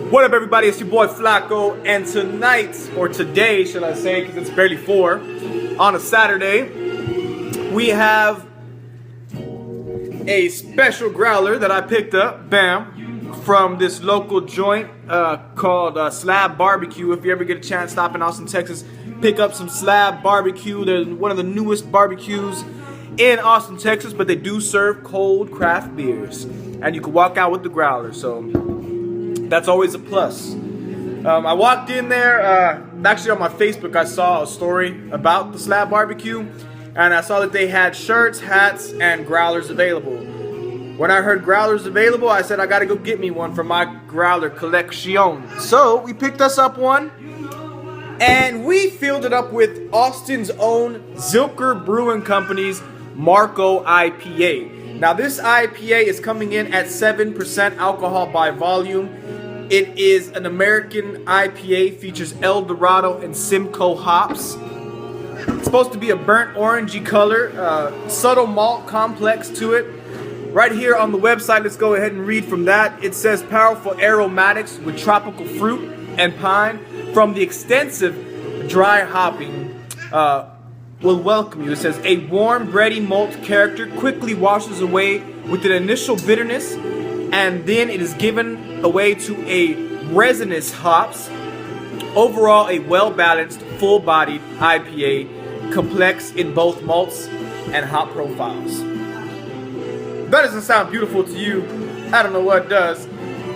What up, everybody? It's your boy Flaco, and tonight, or today, should I say, because it's barely 4, on a Saturday, we have a special growler that I picked up, bam, from this local joint called Slab BBQ. If you ever get a chance, stop in Austin, Texas, pick up some Slab BBQ. They're one of the newest barbecues in Austin, Texas, but they do serve cold craft beers, and you can walk out with the growler, so that's always a plus. I walked in there, actually on my Facebook I saw a story about the Slab BBQ, and I saw that they had shirts, hats, and growlers available. When I heard growlers available, I said I gotta go get me one for my growler collection. So we picked us up one, and we filled it up with Austin's own Zilker Brewing Company's Marco IPA. Now this IPA is coming in at 7% alcohol by volume. It is an American IPA, features El Dorado and Simcoe hops. It's supposed to be a burnt orangey color, subtle malt complex to it. Right here on the website, let's go ahead and read from that. It says powerful aromatics with tropical fruit and pine from the extensive dry hopping will welcome you. It says a warm, bready malt character quickly washes away with an initial bitterness, and then it is given away to a resinous hops. Overall, a well-balanced, full-bodied IPA, complex in both malts and hop profiles. If that doesn't sound beautiful to you, I don't know what does.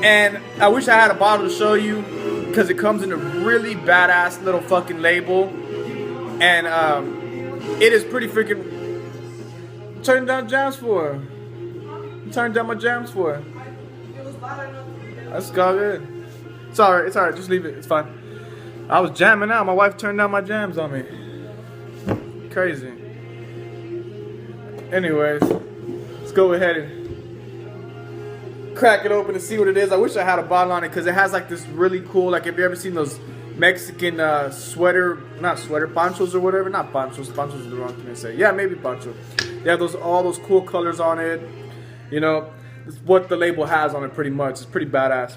And I wish I had a bottle to show you, because it comes in a really badass little fucking label. And it is pretty freaking... Turn down jams for? Turn down my jams for? That's all good. It's alright, just leave it, it's fine. I was jamming out, my wife turned down my jams on me. Crazy. Anyways, let's go ahead and crack it open and see what it is. I wish I had a bottle on it, because it has like this really cool, like, have you ever seen those Mexican ponchos or whatever? Not ponchos, ponchos is the wrong thing to say. Yeah, maybe poncho. They have all those cool colors on it. You know, it's what the label has on it pretty much. It's pretty badass.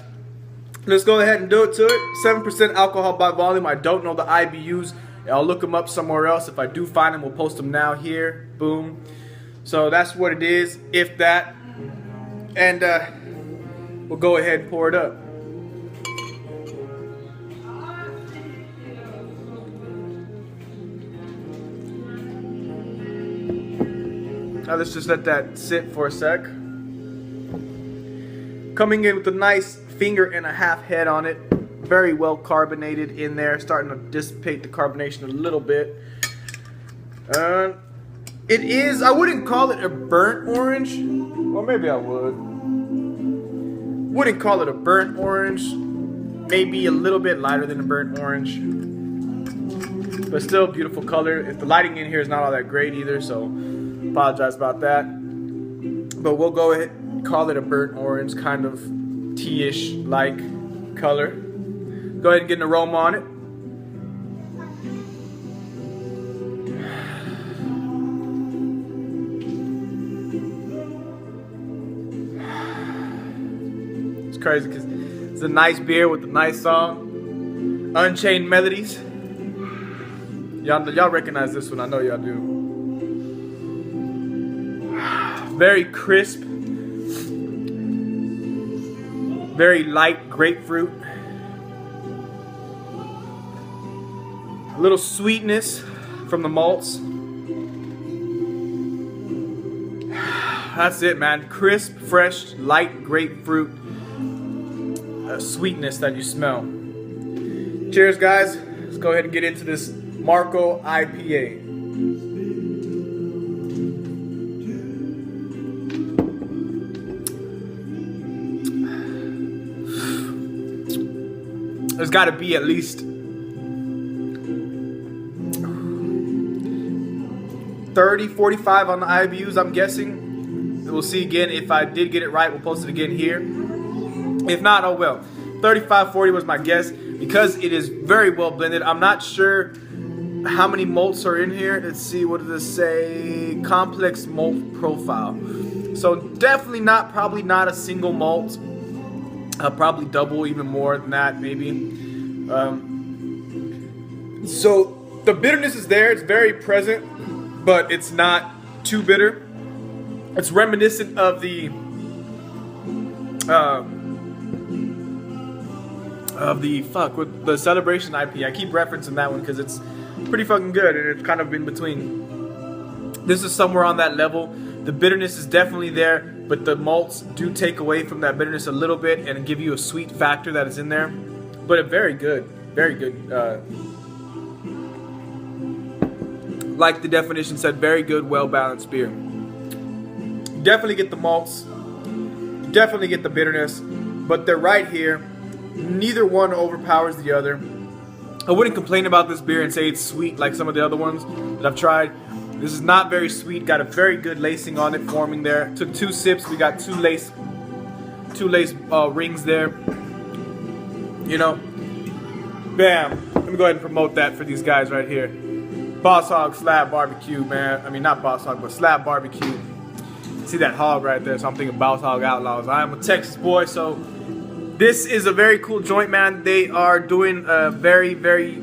Let's go ahead and do it to it. 7% alcohol by volume. I don't know the IBUs. I'll look them up somewhere else. If I do find them, we'll post them now here. Boom. So that's what it is, if that. And we'll go ahead and pour it up. Now let's just let that sit for a sec. Coming in with a nice 1.5 finger head on it. Very well carbonated in there. Starting to dissipate the carbonation a little bit. It is, I wouldn't call it a burnt orange. Well, maybe I would. Wouldn't call it a burnt orange. Maybe a little bit lighter than a burnt orange. But still beautiful color. If the lighting in here is not all that great either, so apologize about that. But we'll go ahead and call it a burnt orange, kind of tea-ish like color. Go ahead and get an aroma on it. It's crazy because it's a nice beer with a nice song. Unchained Melodies. Y'all recognize this one, I know y'all do. Very crisp, very light grapefruit, a little sweetness from the malts. That's it, man. Crisp, fresh, light grapefruit sweetness that you smell. Cheers, guys. Let's go ahead and get into this Marco IPA. There's got to be at least 30, 45 on the IBUs, I'm guessing. We'll see again. If I did get it right, we'll post it again here. If not, oh well. 35, 40 was my guess, because it is very well blended. I'm not sure how many malts are in here. Let's see, what does this say? Complex malt profile. So definitely not, probably not a single malt. Probably double, even more than that, maybe. So the bitterness is there. It's very present, but it's not too bitter. It's reminiscent of the with the Celebration IPA. I keep referencing that one because it's pretty fucking good, and it's kind of in between. This is somewhere on that level. The bitterness is definitely there, but the malts do take away from that bitterness a little bit and give you a sweet factor that is in there. But a very good, like the definition said, very good, well-balanced beer. Definitely get the malts, definitely get the bitterness, but they're right here. Neither one overpowers the other. I wouldn't complain about this beer and say it's sweet like some of the other ones that I've tried. This is not very sweet. Got a very good lacing on it forming there. Took 2 sips. We got two lace rings there. You know, bam. Let me go ahead and promote that for these guys right here. Boss Hog Slab Barbecue, man. I mean, not Boss Hog, but Slab Barbecue. See that hog right there? So I'm thinking Boss Hog Outlaws. I'm a Texas boy, so this is a very cool joint, man. They are doing a very, very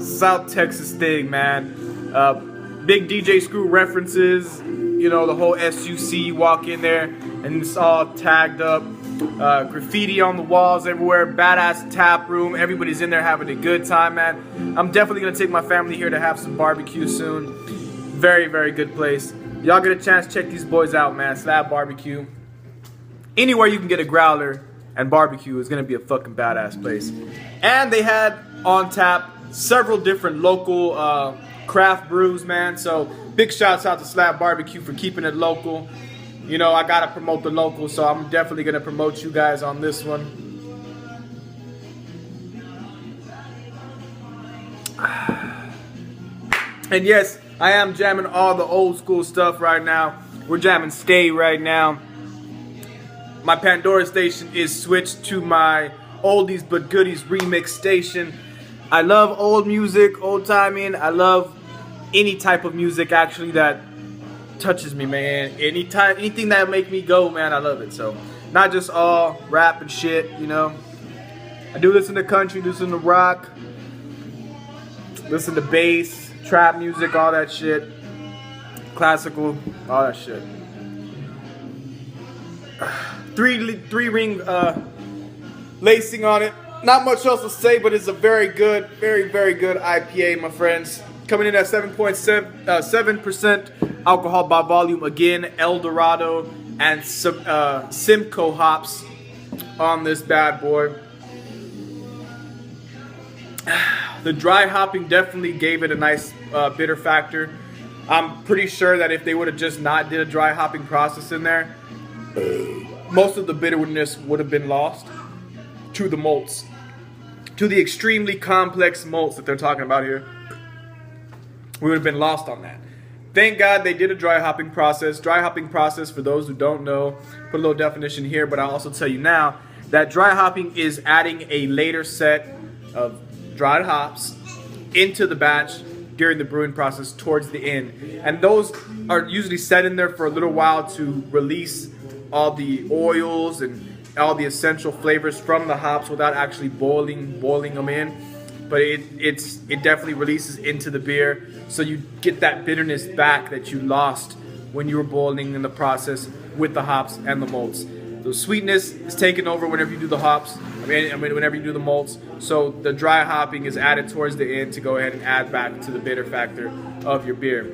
South Texas thing, man. Big DJ Screw references, you know, the whole SUC, you walk in there and it's all tagged up. Graffiti on the walls everywhere, badass tap room, everybody's in there having a good time, man. I'm definitely gonna take my family here to have some barbecue soon. Very, very good place. Y'all get a chance, check these boys out, man. Slab Barbecue. Anywhere you can get a growler and barbecue is gonna be a fucking badass place. And they had on tap several different local craft brews, man. So big shouts out to Slab Barbecue for keeping it local. You know, I gotta promote the local, so I'm definitely gonna promote you guys on this one. And yes, I am jamming all the old school stuff right now. We're jamming Stay right now. My Pandora station is switched to my Oldies But Goodies remix station. I love old music, old timing. I love any type of music actually that touches me, man. Anything that make me go, man, I love it. So not just all rap and shit, you know. I do listen to country, listen to rock, listen to bass, trap music, all that shit, classical, all that shit. Three ring lacing on it. Not much else to say, but it's a very good, very, very good IPA, my friends. Coming in at 7.7% alcohol by volume. Again, El Dorado and some Simcoe hops on this bad boy. The dry hopping definitely gave it a nice bitter factor. I'm pretty sure that if they would have just not did a dry hopping process in there, most of the bitterness would have been lost to the malts, to the extremely complex malts that they're talking about here. We would have been lost on that. Thank God they did a dry hopping process. Dry hopping process, for those who don't know, put a little definition here, but I'll also tell you now that dry hopping is adding a later set of dried hops into the batch during the brewing process towards the end. And those are usually set in there for a little while to release all the oils and all the essential flavors from the hops without actually boiling them in. But it definitely releases into the beer, so you get that bitterness back that you lost when you were boiling in the process with the hops and the malts. The sweetness is taken over whenever you do the hops. I mean, whenever you do the malts. So the dry hopping is added towards the end to go ahead and add back to the bitter factor of your beer.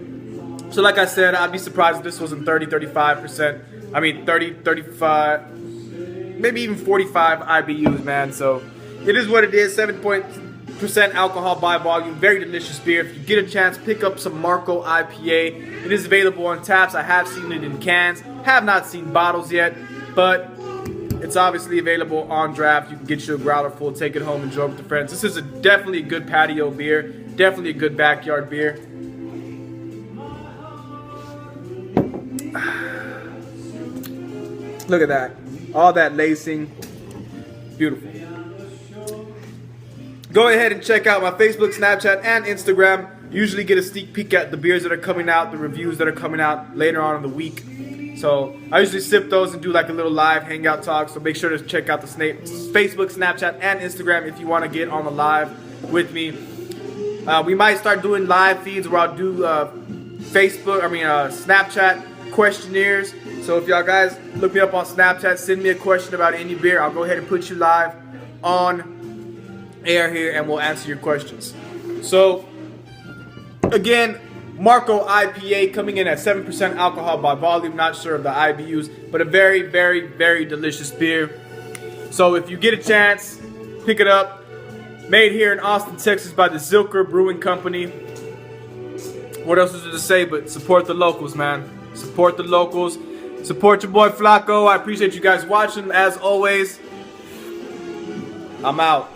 So like I said, I'd be surprised if this wasn't 35%. I mean 30, 35, maybe even 45 IBUs, man. So it is what it is. 7% alcohol by volume, very delicious beer. If you get a chance, pick up some Marco IPA. It is available on taps. I have seen it in cans, have not seen bottles yet, but it's obviously available on draft. You can get you a growler full, take it home, enjoy with the friends. This is definitely a good patio beer, definitely a good backyard beer. Look at that, all that lacing, beautiful. Go ahead and check out my Facebook, Snapchat, and Instagram. Usually get a sneak peek at the beers that are coming out, the reviews that are coming out later on in the week. So I usually sip those and do like a little live hangout talk. So make sure to check out the Facebook, Snapchat, and Instagram if you want to get on the live with me. We might start doing live feeds where I'll do Snapchat questionnaires. So if y'all guys look me up on Snapchat, send me a question about any beer. I'll go ahead and put you live on air here and we'll answer your questions. So again, Marco IPA coming in at 7% alcohol by volume. Not sure of the IBUs, but a very, very, very delicious beer. So if you get a chance, pick it up. Made here in Austin, Texas by the Zilker Brewing Company. What else is there to say but support the locals, man. Support the locals. Support your boy Flaco. I appreciate you guys watching as always. I'm out.